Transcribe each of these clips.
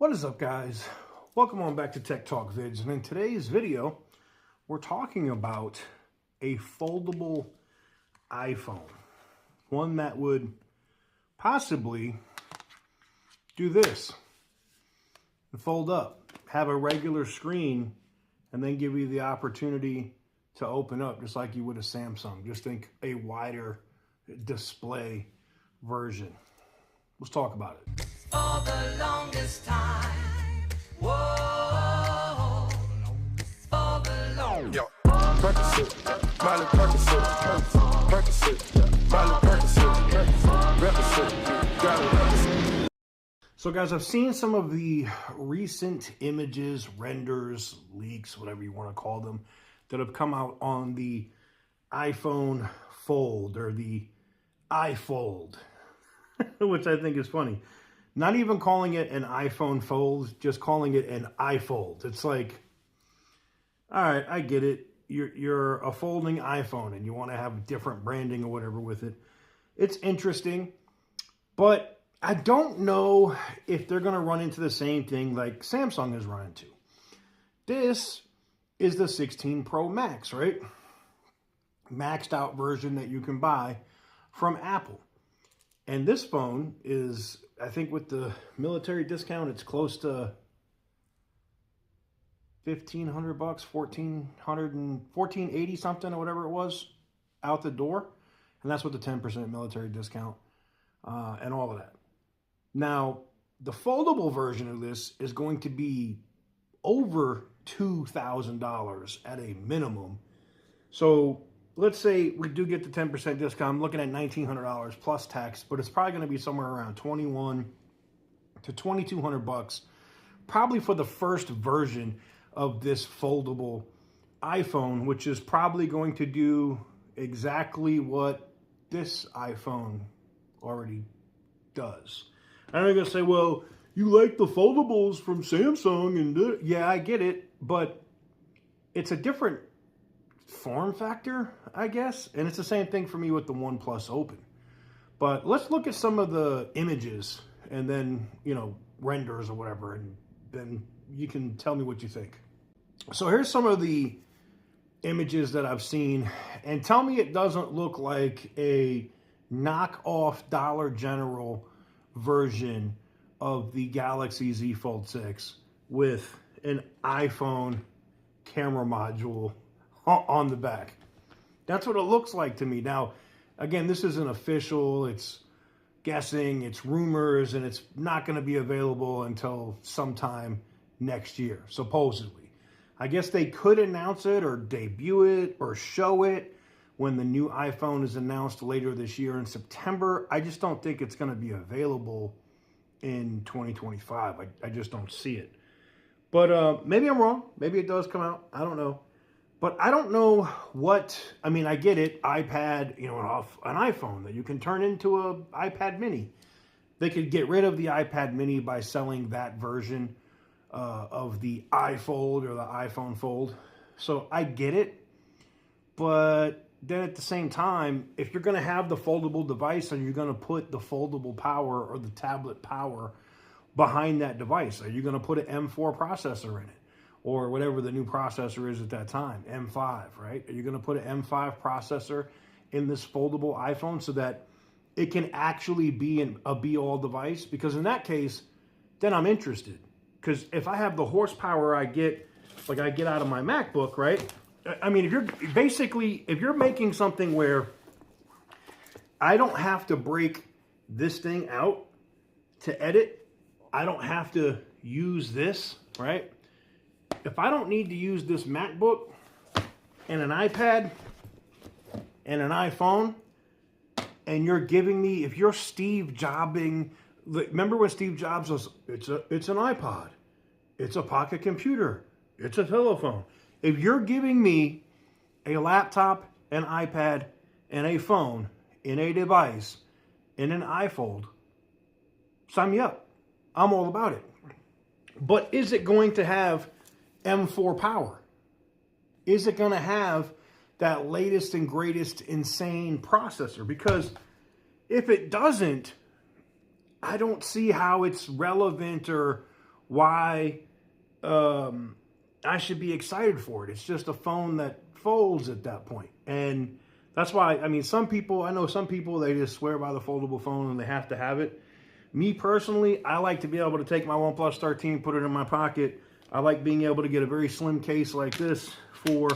What is up, guys? Welcome on back to Tech Talk Vids, and in today's video we're talking about a foldable iPhone, one that would possibly do this and fold up, have a regular screen, and then give you the opportunity to open up just like you would a Samsung. Just think a wider display version. Let's talk about it. For the longest time, whoa, for the longest. Yo, Percocet, Miley Percocet, Percocet, Miley Percocet, Percocet, got it. So guys, I've seen some of the recent images, renders, leaks, whatever you want to call them, that have come out on the iPhone Fold or the iFold, which I think is funny. Not even calling it an iPhone Fold, just calling it an iFold. It's like, all right, I get it. You're a folding iPhone and you want to have different branding or whatever with it. It's interesting, but I don't know if they're going to run into the same thing like Samsung has run into. This is the 16 Pro Max, right? Maxed out version that you can buy from Apple. And this phone is, I think with the military discount, it's close to $1,500, $1,480 something or whatever it was out the door. And that's with the 10% military discount and all of that. Now, the foldable version of this is going to be over $2,000 at a minimum. So let's say we do get the 10% discount. I'm looking at $1,900 plus tax, but it's probably going to be somewhere around $2,100 to $2,200, probably for the first version of this foldable iPhone, which is probably going to do exactly what this iPhone already does. And I'm going to say, well, you like the foldables from Samsung, and yeah, I get it, but it's a different form factor, I guess. And it's the same thing for me with the OnePlus Open. But let's look at some of the images and then, renders or whatever, and then you can tell me what you think. So here's some of the images that I've seen, and tell me it doesn't look like a knockoff Dollar General version of the Galaxy Z Fold 6 with an iPhone camera module on the back. That's what it looks like to me. Now, again, this isn't official. It's guessing, it's rumors, and it's not going to be available until sometime next year, supposedly. I guess they could announce it or debut it or show it when the new iPhone is announced later this year in September. I just don't think it's going to be available in 2025. I just don't see it. But maybe I'm wrong. Maybe it does come out. I don't know. But I don't know what, I get it, iPad, an iPhone that you can turn into an iPad mini. They could get rid of the iPad mini by selling that version of the iFold or the iPhone Fold. So I get it. But then at the same time, if you're going to have the foldable device and you're going to put the foldable power or the tablet power behind that device, are you going to put an M4 processor in it? Or whatever the new processor is at that time, M5, right? Are you going to put an M5 processor in this foldable iPhone so that it can actually be a be-all device? Because in that case, then I'm interested. Because if I have the horsepower I get, like I get out of my MacBook, right? If you're making something where I don't have to break this thing out to edit, I don't have to use this, right? If I don't need to use this MacBook and an iPad and an iPhone, and you're giving me, if you're Steve Jobbing, remember when Steve Jobs was, it's an iPod, it's a pocket computer, it's a telephone. If you're giving me a laptop, an iPad, and a phone in a device, in an iFold, sign me up. I'm all about it. But is it going to have M4 power? Is it going to have that latest and greatest insane processor? Because if it doesn't, I don't see how it's relevant or why I should be excited for it. It's just a phone that folds at that point. And that's why, I mean, I know some people, they just swear by the foldable phone and they have to have it. Me personally, I like to be able to take my OnePlus 13, put it in my pocket. I like being able to get a very slim case like this for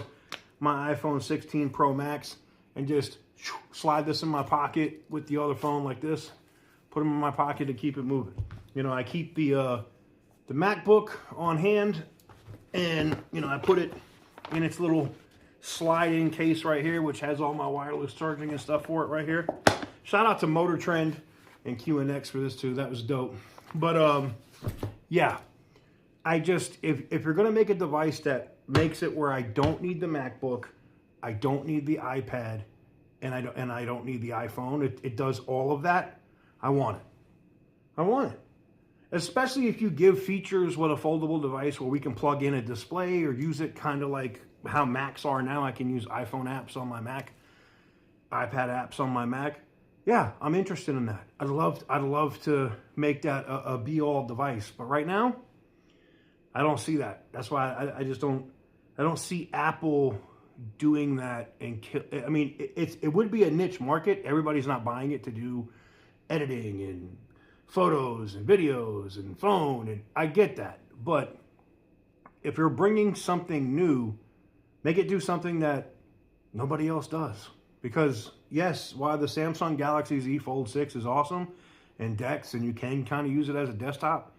my iPhone 16 Pro Max and just slide this in my pocket with the other phone like this, put them in my pocket to keep it moving. You know, I keep the MacBook on hand, and, you know, I put it in its little slide-in case right here, which has all my wireless charging and stuff for it right here. Shout out to Motor Trend and QNX for this too. That was dope. But yeah, I just, if you're gonna make a device that makes it where I don't need the MacBook, I don't need the iPad, and I don't need the iPhone, it does all of that, I want it. I want it. Especially if you give features with a foldable device where we can plug in a display or use it kind of like how Macs are now. I can use iPhone apps on my Mac, iPad apps on my Mac. Yeah, I'm interested in that. I'd love to make that a be-all device. But right now, I don't see that. That's why I don't see Apple doing that. And I mean, it would be a niche market. Everybody's not buying it to do editing and photos and videos and phone, and I get that. But if you're bringing something new, make it do something that nobody else does. Because yes, while the Samsung Galaxy Z Fold 6 is awesome and DeX, and you can kind of use it as a desktop,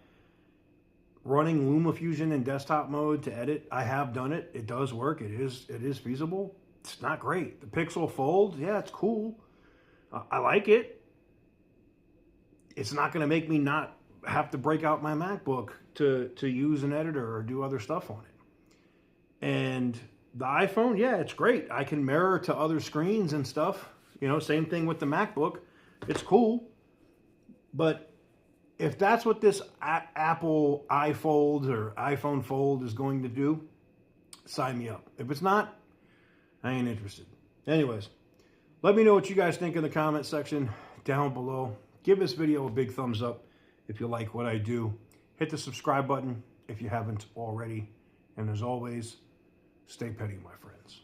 running LumaFusion in desktop mode to edit, I have done it. It does work. It is feasible. It's not great. The Pixel Fold, yeah, it's cool. I like it. It's not going to make me not have to break out my MacBook to use an editor or do other stuff on it. And the iPhone, yeah, it's great. I can mirror to other screens and stuff. You know, same thing with the MacBook. It's cool. But if that's what this Apple iFold or iPhone Fold is going to do, sign me up. If it's not, I ain't interested. Anyways, let me know what you guys think in the comment section down below. Give this video a big thumbs up if you like what I do. Hit the subscribe button if you haven't already. And as always, stay petty, my friends.